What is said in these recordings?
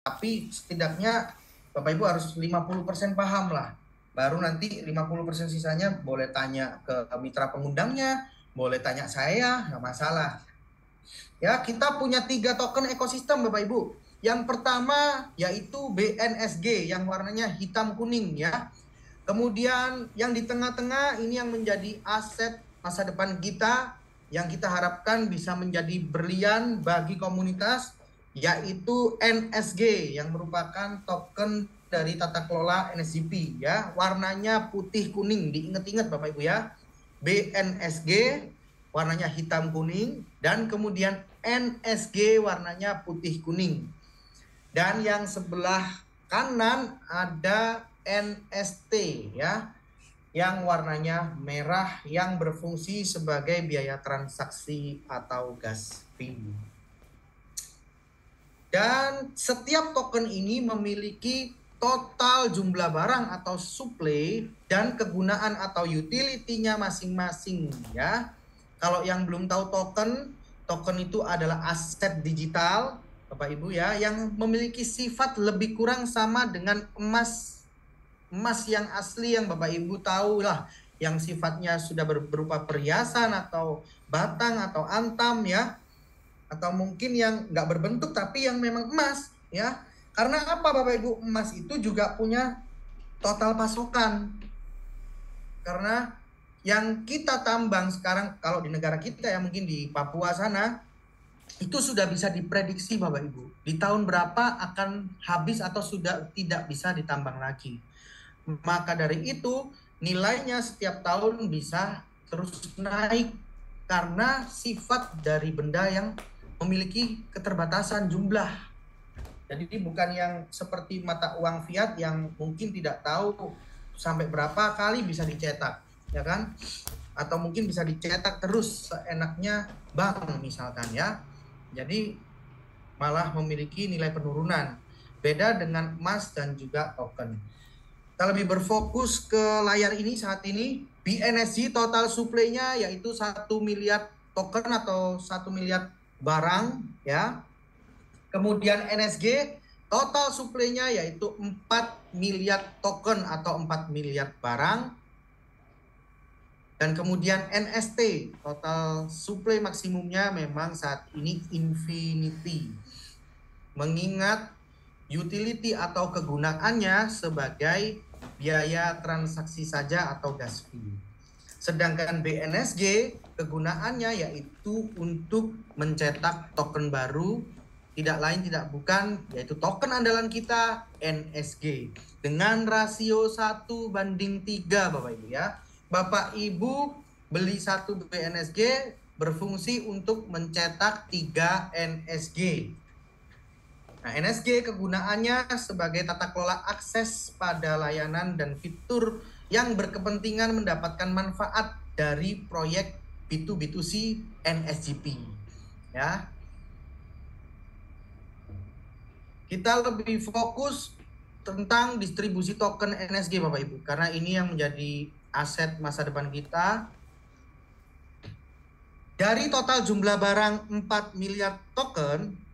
tapi setidaknya Bapak Ibu harus 50% paham lah. Baru nanti 50% sisanya boleh tanya ke mitra pengundangnya, boleh tanya saya, nggak masalah. Ya, kita punya 3 token ekosistem Bapak Ibu. Yang pertama yaitu BNSG yang warnanya hitam kuning ya. Kemudian yang di tengah-tengah ini yang menjadi aset masa depan kita yang kita harapkan bisa menjadi berlian bagi komunitas, yaitu NSG yang merupakan token dari tata kelola NSGP ya. Warnanya putih kuning, diingat-ingat Bapak Ibu ya. BNSG warnanya hitam kuning dan kemudian NSG warnanya putih kuning. Dan yang sebelah kanan ada NST ya, yang warnanya merah yang berfungsi sebagai biaya transaksi atau gas fee. Dan setiap token ini memiliki total jumlah barang atau supply dan kegunaan atau utility-nya masing-masing ya. Kalau yang belum tahu token itu adalah aset digital Bapak Ibu ya, yang memiliki sifat lebih kurang sama dengan emas yang asli yang Bapak Ibu tahu lah, yang sifatnya sudah berupa perhiasan atau batang atau antam ya, atau mungkin yang nggak berbentuk tapi yang memang emas ya. Karena apa Bapak Ibu, emas itu juga punya total pasokan. Karena yang kita tambang sekarang kalau di negara kita ya, mungkin di Papua sana, itu sudah bisa diprediksi Bapak Ibu. Di tahun berapa akan habis atau sudah tidak bisa ditambang lagi. Maka dari itu nilainya setiap tahun bisa terus naik karena sifat dari benda yang memiliki keterbatasan jumlah. Jadi bukan yang seperti mata uang fiat yang mungkin tidak tahu sampai berapa kali bisa dicetak, ya kan? Atau mungkin bisa dicetak terus seenaknya bank misalkan ya. Jadi malah memiliki nilai penurunan. Beda dengan emas dan juga token. Kita lebih berfokus ke layar ini saat ini. BNSG total supply-nya yaitu 1 miliar token atau 1 miliar barang ya. Kemudian NSG total supply-nya yaitu 4 miliar token atau 4 miliar barang. Dan kemudian NST total supply maksimumnya memang saat ini infinity. Mengingat utility atau kegunaannya sebagai biaya transaksi saja atau gas fee. Sedangkan BNSG kegunaannya yaitu untuk mencetak token baru, tidak lain tidak bukan yaitu token andalan kita NSG dengan rasio 1:3 Bapak Ibu ya. Bapak Ibu beli 1 BNSG berfungsi untuk mencetak 3 NSG. Nah, NSG kegunaannya sebagai tata kelola akses pada layanan dan fitur yang berkepentingan mendapatkan manfaat dari proyek B2B2C NSGP. Ya. Kita lebih fokus tentang distribusi token NSG Bapak Ibu, karena ini yang menjadi aset masa depan kita. Dari total jumlah barang 4 miliar token,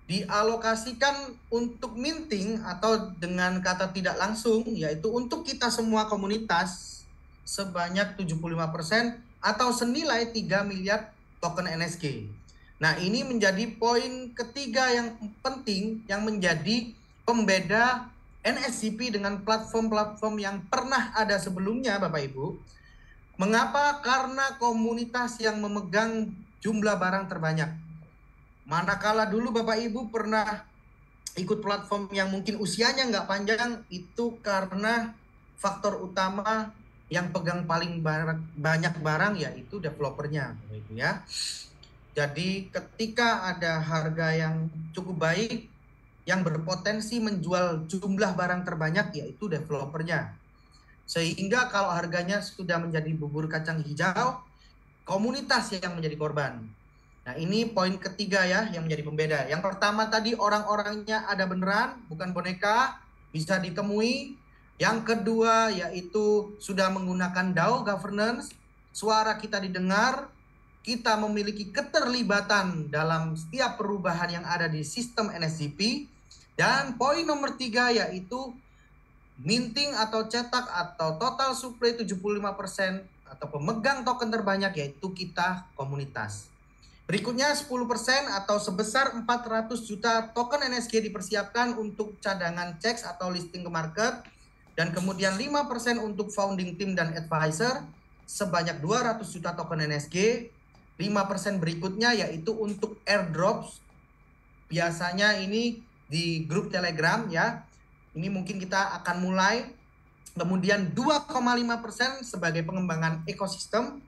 dialokasikan untuk minting atau dengan kata tidak langsung yaitu untuk kita semua komunitas sebanyak 75% atau senilai 3 miliar token NSG. Nah, ini menjadi poin ketiga yang penting yang menjadi pembeda NSGP dengan platform-platform yang pernah ada sebelumnya Bapak Ibu. Mengapa? Karena komunitas yang memegang jumlah barang terbanyak. Manakala dulu Bapak Ibu pernah ikut platform yang mungkin usianya nggak panjang, itu karena faktor utama yang pegang paling banyak barang yaitu developernya, Bapak Ibu ya. Jadi ketika ada harga yang cukup baik, yang berpotensi menjual jumlah barang terbanyak yaitu developernya. Sehingga kalau harganya sudah menjadi bubur kacang hijau, komunitas yang menjadi korban. Nah, ini poin ketiga ya yang menjadi pembeda. Yang pertama tadi orang-orangnya ada beneran, bukan boneka, bisa ditemui. Yang kedua yaitu sudah menggunakan DAO governance, suara kita didengar, kita memiliki keterlibatan dalam setiap perubahan yang ada di sistem NSGP. Dan poin nomor 3 yaitu minting atau cetak atau total supply 75% atau pemegang token terbanyak yaitu kita komunitas. Berikutnya 10% atau sebesar 400 juta token NSG dipersiapkan untuk cadangan checks atau listing ke market. Dan kemudian 5% untuk founding team dan advisor sebanyak 200 juta token NSG. 5% berikutnya yaitu untuk airdrops. Biasanya ini di grup Telegram ya. Ini mungkin kita akan mulai. Kemudian 2,5% sebagai pengembangan ekosistem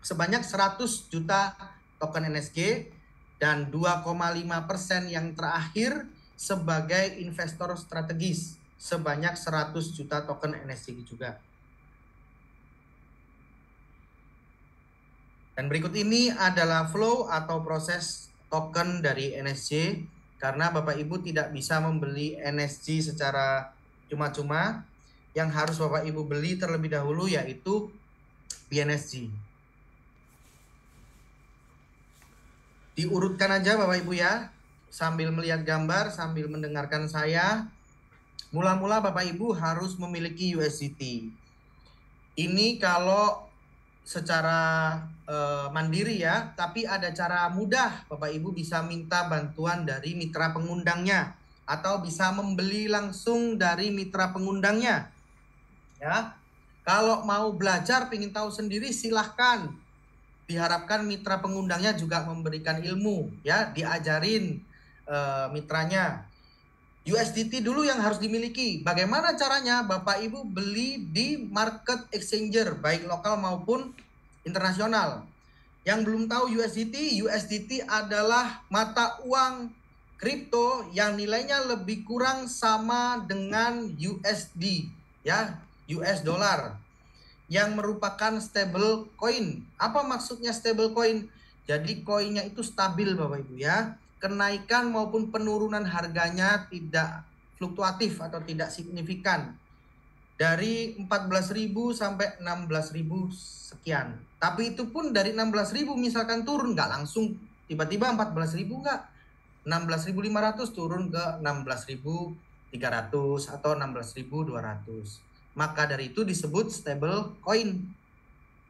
sebanyak 100 juta token NSG, dan 2,5% yang terakhir sebagai investor strategis sebanyak 100 juta token NSG juga. Dan berikut ini adalah flow atau proses token dari NSG, karena Bapak Ibu tidak bisa membeli NSG secara cuma-cuma. Yang harus Bapak Ibu beli terlebih dahulu yaitu BNSG. Diurutkan aja Bapak Ibu ya, sambil melihat gambar, sambil mendengarkan saya. Mula-mula Bapak Ibu harus memiliki USDT. Ini kalau secara mandiri ya, tapi ada cara mudah. Bapak Ibu bisa minta bantuan dari mitra pengundangnya atau bisa membeli langsung dari mitra pengundangnya. Ya, kalau mau belajar, ingin tahu sendiri, silahkan. Diharapkan mitra pengundangnya juga memberikan ilmu, ya, diajarin mitranya. USDT dulu yang harus dimiliki. Bagaimana caranya? Bapak Ibu beli di market exchanger, baik lokal maupun internasional. Yang belum tahu USDT adalah mata uang kripto yang nilainya lebih kurang sama dengan USD, ya, US dollar, yang merupakan stable coin. Apa maksudnya stable coin? Jadi koinnya itu stabil Bapak Ibu ya. Kenaikan maupun penurunan harganya tidak fluktuatif atau tidak signifikan. Dari 14.000 sampai 16.000 sekian. Tapi itu pun dari 16.000 misalkan turun, nggak langsung tiba-tiba 14.000, nggak. 16.500 turun ke 16.300 atau 16.200. Maka dari itu disebut stable coin.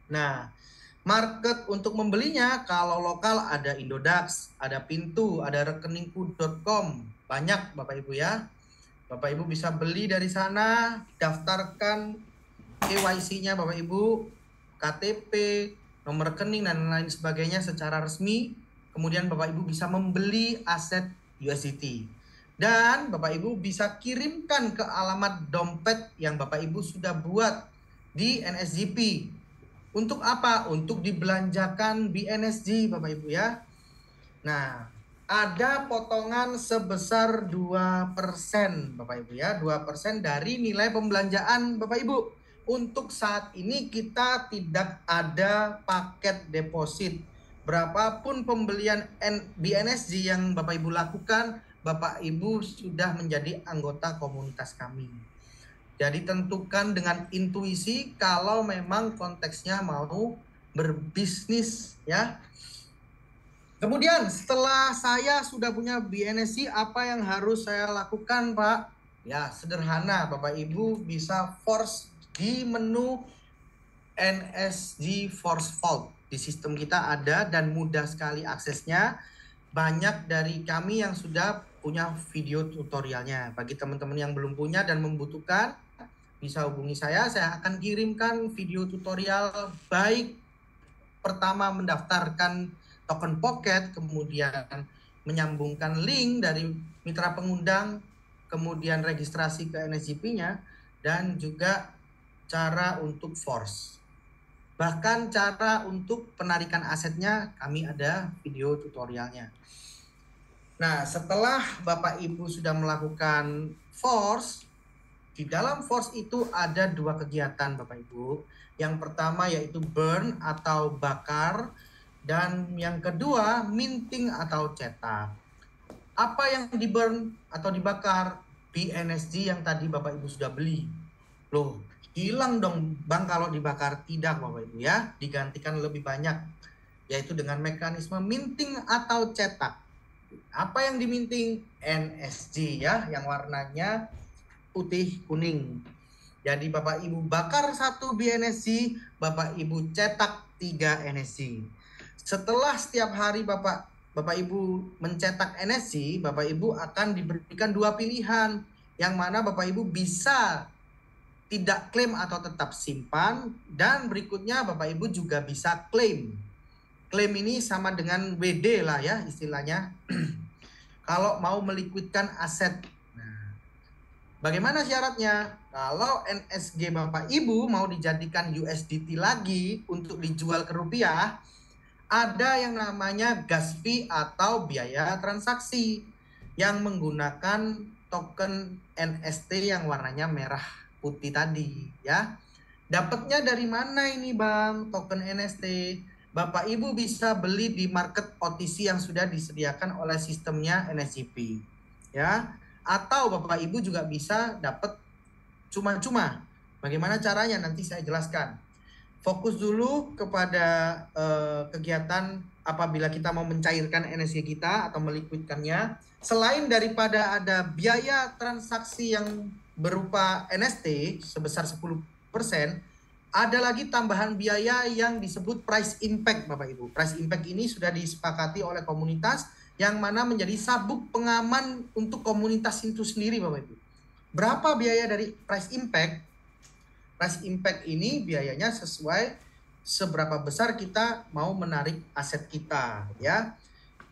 Nah, market untuk membelinya kalau lokal ada Indodax, ada Pintu, ada rekeningku.com. Banyak Bapak Ibu ya. Bapak Ibu bisa beli dari sana, daftarkan KYC-nya Bapak Ibu, KTP, nomor rekening dan lain sebagainya secara resmi. Kemudian Bapak Ibu bisa membeli aset USDT. Dan Bapak Ibu bisa kirimkan ke alamat dompet yang Bapak Ibu sudah buat di NSGP. Untuk apa? Untuk dibelanjakan BNSG Bapak Ibu ya. Nah, ada potongan sebesar 2% Bapak Ibu ya. 2% dari nilai pembelanjaan Bapak Ibu. Untuk saat ini kita tidak ada paket deposit. Berapapun pembelian BNSG yang Bapak Ibu lakukan, Bapak Ibu sudah menjadi anggota komunitas kami. Jadi tentukan dengan intuisi kalau memang konteksnya mau berbisnis ya. Kemudian setelah saya sudah punya BNSG, apa yang harus saya lakukan Pak? Ya sederhana, Bapak Ibu bisa force di menu NSG Force Vault. Di sistem kita ada dan mudah sekali aksesnya. Banyak dari kami yang sudah punya video tutorialnya. Bagi teman-teman yang belum punya dan membutuhkan, bisa hubungi saya akan kirimkan video tutorial, baik pertama mendaftarkan token pocket, kemudian menyambungkan link dari mitra pengundang, kemudian registrasi ke NSGP-nya, dan juga cara untuk force. Bahkan cara untuk penarikan asetnya kami ada video tutorialnya. Nah, setelah Bapak Ibu sudah melakukan force, di dalam force itu ada dua kegiatan Bapak Ibu. Yang pertama yaitu burn atau bakar, dan yang kedua minting atau cetak. Apa yang di burn atau dibakar? BNSG yang tadi Bapak Ibu sudah beli. Loh, hilang dong Bang kalau dibakar. Tidak Bapak Ibu ya, digantikan lebih banyak, yaitu dengan mekanisme minting atau cetak. Apa yang diminting? NSG ya, yang warnanya putih kuning. Jadi Bapak Ibu bakar 1 BNSG, Bapak Ibu cetak 3 NSG. Setelah setiap hari Bapak Ibu mencetak NSG, Bapak Ibu akan diberikan 2 pilihan, yang mana Bapak Ibu bisa tidak klaim atau tetap simpan, dan berikutnya Bapak Ibu juga bisa klaim. Klaim ini sama dengan WD lah ya istilahnya. Kalau mau meliquidkan aset. Nah, bagaimana syaratnya? Kalau NSG Bapak Ibu mau dijadikan USDT lagi untuk dijual ke rupiah, ada yang namanya gas fee atau biaya transaksi yang menggunakan token NST yang warnanya merah putih tadi ya. Dapatnya dari mana ini Bang token NST? Bapak Ibu bisa beli di market OTC yang sudah disediakan oleh sistemnya NSGP ya. Atau Bapak Ibu juga bisa dapat cuma-cuma. Bagaimana caranya nanti saya jelaskan. Fokus dulu kepada kegiatan apabila kita mau mencairkan NSG kita atau meliquidkannya. Selain daripada ada biaya transaksi yang berupa NST sebesar 10%, ada lagi tambahan biaya yang disebut price impact Bapak Ibu. Price impact ini sudah disepakati oleh komunitas yang mana menjadi sabuk pengaman untuk komunitas itu sendiri Bapak Ibu. Berapa biaya dari price impact? Price impact ini biayanya sesuai seberapa besar kita mau menarik aset kita ya.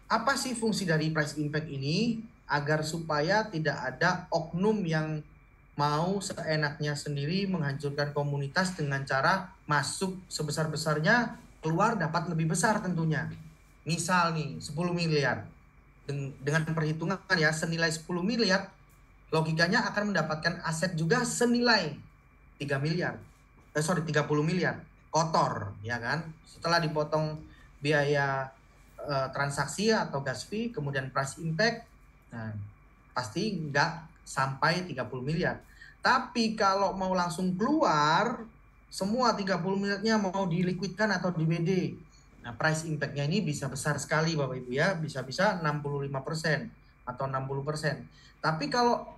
Apa sih fungsi dari price impact ini? Agar supaya tidak ada oknum yang mau seenaknya sendiri menghancurkan komunitas dengan cara masuk sebesar-besarnya, keluar dapat lebih besar tentunya. Misal nih 10 miliar. Dengan perhitungan ya senilai 10 miliar, logikanya akan mendapatkan aset juga senilai 3 miliar. 30 miliar kotor ya kan. Setelah dipotong biaya transaksi atau gas fee, kemudian price impact, nah, pasti nggak sampai 30 miliar. Tapi kalau mau langsung keluar, semua 30 miliarnya mau diliquidkan atau di BD. Nah, price impact-nya ini bisa besar sekali Bapak Ibu ya, bisa-bisa 65% atau 60%. Tapi kalau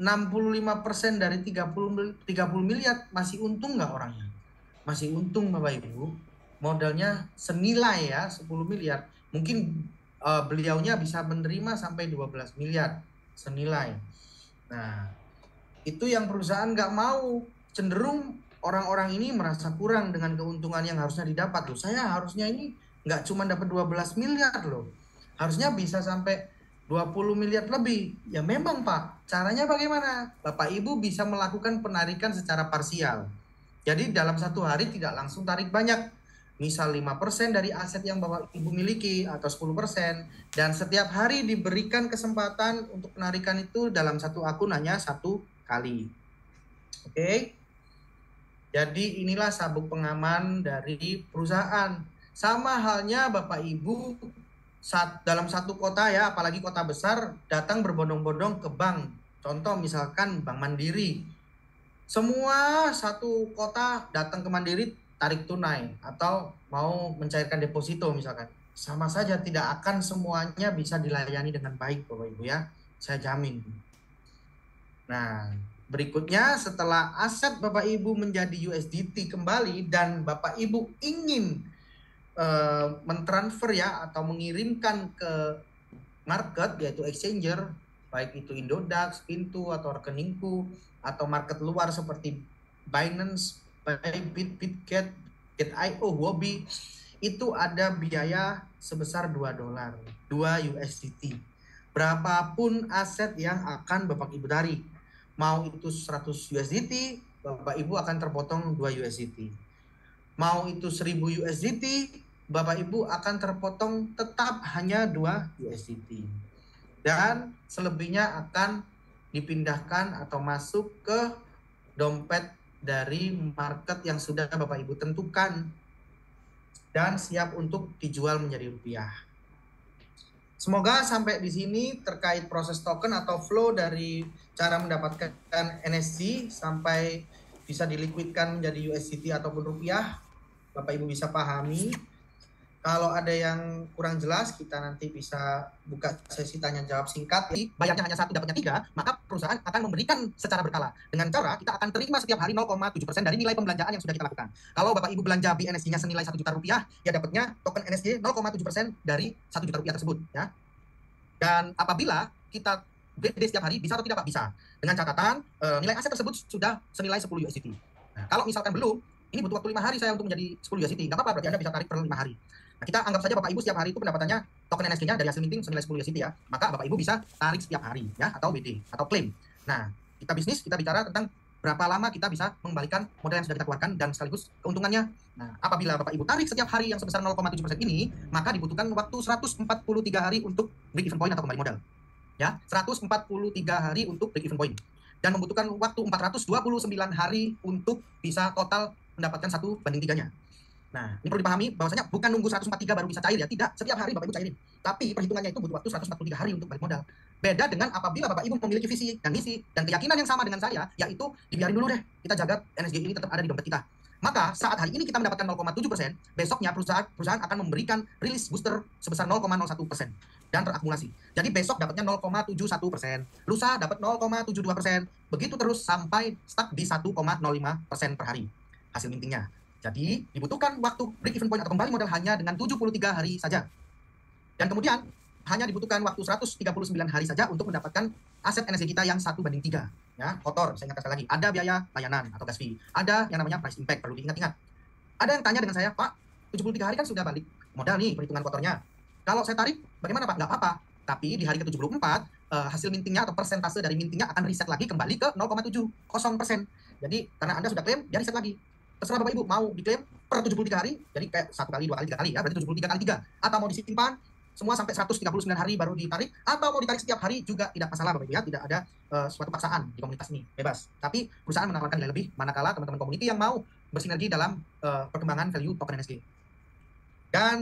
65% dari 30 miliar masih untung nggak orangnya? Masih untung Bapak Ibu. Modalnya senilai ya 10 miliar. Mungkin beliaunya bisa menerima sampai 12 miliar senilai. Nah, itu yang perusahaan nggak mau. Cenderung orang-orang ini merasa kurang dengan keuntungan yang harusnya didapat loh. Saya harusnya ini nggak cuma dapat 12 miliar loh. Harusnya bisa sampai 20 miliar lebih. Ya memang Pak, caranya bagaimana? Bapak Ibu bisa melakukan penarikan secara parsial. Jadi dalam satu hari tidak langsung tarik banyak. Misal 5% dari aset yang Bapak Ibu miliki atau 10%. Dan setiap hari diberikan kesempatan untuk penarikan itu dalam satu akun hanya 1 kali. Oke. Jadi inilah sabuk pengaman dari perusahaan. Sama halnya Bapak Ibu dalam satu kota ya, apalagi kota besar, datang berbondong-bondong ke bank. Contoh misalkan Bank Mandiri. Semua satu kota datang ke Mandiri tarik tunai atau mau mencairkan deposito misalkan. Sama saja tidak akan semuanya bisa dilayani dengan baik Bapak Ibu ya. Saya jamin. Nah, berikutnya setelah aset Bapak Ibu menjadi USDT kembali dan Bapak Ibu ingin mentransfer ya atau mengirimkan ke market yaitu exchanger, baik itu Indodax, Pintu atau rekeningku atau market luar seperti Binance, Bybit, Bitget, Get.io, Huobi, itu ada biaya sebesar $2, 2 USDT. Berapapun aset yang akan Bapak Ibu tarik. Mau itu 100 USDT, Bapak Ibu akan terpotong 2 USDT. Mau itu 1000 USDT, Bapak Ibu akan terpotong tetap hanya 2 USDT. Dan selebihnya akan dipindahkan atau masuk ke dompet dari market yang sudah Bapak Ibu tentukan dan siap untuk dijual menjadi rupiah. Semoga sampai di sini terkait proses token atau flow dari cara mendapatkan NSG sampai bisa diliquidkan menjadi USDT ataupun rupiah, Bapak Ibu bisa pahami. Kalau ada yang kurang jelas, kita nanti bisa buka sesi tanya jawab singkat. Bayarnya hanya 1, dapatnya 3, maka perusahaan akan memberikan secara berkala. Dengan cara kita akan terima setiap hari 0,7% dari nilai pembelanjaan yang sudah kita lakukan. Kalau Bapak Ibu belanja BNSG-nya senilai 1 juta rupiah, ya dapatnya token NSG 0,7% dari 1 juta rupiah tersebut. Ya. Dan apabila kita BD setiap hari, bisa atau tidak Pak? Bisa. Dengan catatan nilai aset tersebut sudah senilai 10 USDT. Nah, kalau misalkan belum, ini butuh waktu 5 hari saya untuk menjadi 10 USDT. Nggak apa-apa, berarti Anda bisa tarik per 5 hari. Nah, kita anggap saja Bapak Ibu setiap hari itu pendapatannya token NSG-nya dari hasil minting senilai 10 USDT ya. Maka Bapak Ibu bisa tarik setiap hari ya, atau BD atau klaim. Nah, kita bisnis, kita bicara tentang berapa lama kita bisa mengembalikan modal yang sudah kita keluarkan dan sekaligus keuntungannya. Nah, apabila Bapak Ibu tarik setiap hari yang sebesar 0,7% ini, maka dibutuhkan waktu 143 hari untuk break even point atau kembali modal. Ya, 143 hari untuk break even point. Dan membutuhkan waktu 429 hari untuk bisa total mendapatkan 1/3-nya. Nah, ini perlu dipahami bahwasanya bukan nunggu 143 baru bisa cair ya, tidak. Setiap hari Bapak Ibu cairin. Tapi perhitungannya itu butuh waktu 143 hari untuk balik modal. Beda dengan apabila Bapak Ibu memiliki visi dan misi dan keyakinan yang sama dengan saya, yaitu dibiarin dulu deh, kita jaga NSG ini tetap ada di dompet kita. Maka saat hari ini kita mendapatkan 0,7%, besoknya perusahaan akan memberikan rilis booster sebesar 0,01% dan terakumulasi. Jadi besok dapatnya 0,71%, lusa dapat 0,72%, begitu terus sampai stuck di 1,05% per hari hasil mintingnya. Jadi dibutuhkan waktu break even point atau kembali modal hanya dengan 73 hari saja. Dan kemudian hanya dibutuhkan waktu 139 hari saja untuk mendapatkan aset NSG kita yang 1/3. Ya, kotor, saya ingatkan sekali lagi. Ada biaya layanan atau gas fee. Ada yang namanya price impact, perlu diingat-ingat. Ada yang tanya dengan saya, Pak, 73 hari kan sudah balik modal nih perhitungan kotornya. Kalau saya tarik, bagaimana Pak? Nggak apa-apa. Tapi di hari ke-74, hasil mintingnya atau persentase dari mintingnya akan reset lagi kembali ke 0,70%. Jadi karena Anda sudah klaim, dia reset lagi. Terserah Bapak Ibu mau diklaim per 73 hari, jadi kayak 1 kali, 2 kali, 3 kali ya, berarti 73 kali 3. Atau mau disimpan semua sampai 139 hari baru ditarik, atau mau ditarik setiap hari juga tidak masalah Bapak Ibu ya, tidak ada suatu paksaan di komunitas ini, bebas. Tapi perusahaan menawarkan nilai lebih manakala teman-teman community yang mau bersinergi dalam perkembangan value token NSG. Dan